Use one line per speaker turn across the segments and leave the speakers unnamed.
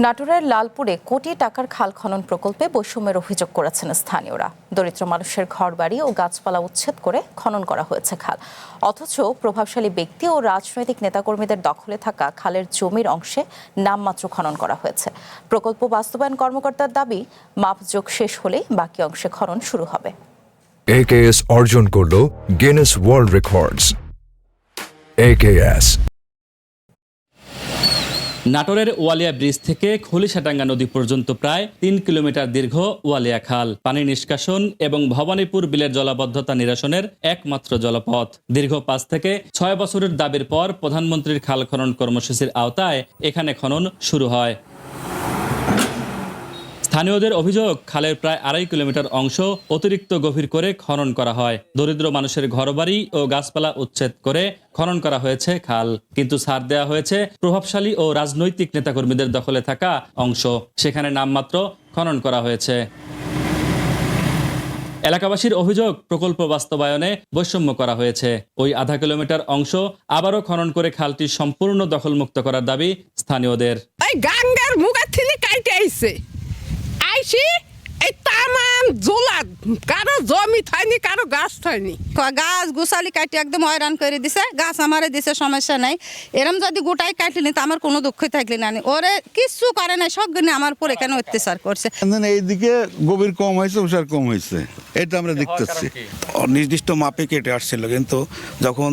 নাটোরের লালপুরে কোটি টাকার খাল খনন প্রকল্পে বৈষম্যের অভিযোগ করেছেন স্থানীয়রা। দরিদ্র মানুষের ঘরবাড়ি ও গাছপালা উচ্ছেদ করে খনন করা হয়েছে খাল, অথচ প্রভাবশালী ব্যক্তি ও রাজনৈতিক নেতাকর্মীদের দখলে থাকা খালের জমির অংশে নামমাত্র খনন করা হয়েছে। প্রকল্প বাস্তবায়ন কর্মকর্তার দাবি, মাপজোক শেষ হলেই বাকি অংশে খনন শুরু হবে।
AKS অর্জন করল গিনেস ওয়ার্ল্ড রেকর্ডস। AKS
নাটোরের ওয়ালিয়া ব্রিজ থেকে খলিশাটাঙ্গা নদী পর্যন্ত প্রায় ৩ কিলোমিটার দীর্ঘ ওয়ালিয়া খাল পানি নিষ্কাশন এবং ভবানীপুর বিলের জলাবদ্ধতা নিরসনের একমাত্র জলপথ। দীর্ঘ ৫ থেকে ৬ বছরের দাবির পর প্রধানমন্ত্রীর খাল খনন কর্মসূচির আওতায় এখানে খনন শুরু হয়। স্থানীয়দের অভিযোগ, খালের প্রায় ২.৫ কিলোমিটার অংশ অতিরিক্ত গভীর করে খনন করা হয়। দরিদ্র মানুষের ঘরবাড়ি ও গাছপালা উচ্ছেদ করে খনন করা হয়েছে খাল, কিন্তু ছাড় দেওয়া হয়েছে প্রভাবশালী ও রাজনৈতিক নেতাকর্মীদের দখলে থাকা অংশ। সেখানে নামমাত্র খনন করা হয়েছে। এলাকাবাসীর অভিযোগ, প্রকল্প বাস্তবায়নে বৈষম্য করা হয়েছে। ওই আধা কিলোমিটার অংশ আবারও খনন করে খালটি সম্পূর্ণ দখলমুক্ত করার দাবি স্থানীয়দের।
গাঙ্গার মুখের থেকে কাইটে আইছে আইসি এই তামাম জোলাদ, কারো জমি থাইনি, কারো গাছ থাইনি।
গাছ গোছালি কাটি একদম হয়রান করে দিছে। গাছ আমারে দিছে, সমস্যা নাই। এরম যদি গোটাই কাটলি তো আমার কোনো দুঃখ থাকলি না। ওরে কিছু করে নাই, সব গুণে আমার পরে কেন অত্যাচার করছে।
এইদিকে গভীর কম হয়েছে, উষার কম হয়েছে, এটা আমরা দেখতেছি। নির্দিষ্ট মাপে কেটে আসছিল, কিন্তু যখন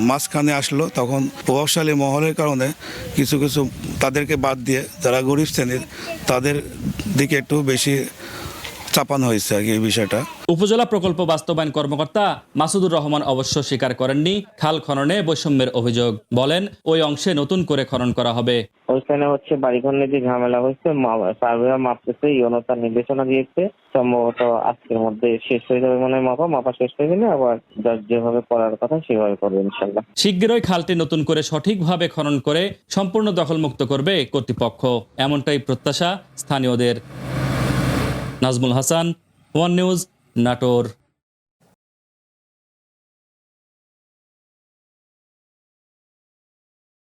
মাঝখানে আসলো তখন প্রভাবশালী মহলের কারণে কিছু কিছু তাদেরকে বাদ দিয়ে যারা গরিব শ্রেণীর তাদের দিকে একটু বেশি চাপানো হয়েছে আর কি এই বিষয়টা।
উপজেলা প্রকল্প বাস্তবায়ন কর্মকর্তা মাসুদুর রহমান অবশ্য স্বীকার করেননি খাল খননে বৈষম্যের অভিযোগ। বলেন, ওই অংশে নতুন করে খনন করা হবে।
ওইখানে বাড়িঘর নিয়ে যে ঝামেলা হয়েছে, সার্ভেয়ার মাপতেছে, ইউনোতার নির্দেশনা দিয়েছে, সম্ভবত আজকের মধ্যে শেষ হয়ে যাবে। মনে হয় মাপা শেষ হয়ে গেলে আবার যেভাবে করার কথা সেভাবে করবে ইনশাল্লাহ।
শিগগিরই খালটি নতুন করে সঠিকভাবে খনন করে সম্পূর্ণ দখলমুক্ত করবে কর্তৃপক্ষ, এমনটাই প্রত্যাশা স্থানীয়দের। Nazmul Hasan, one news, Natore.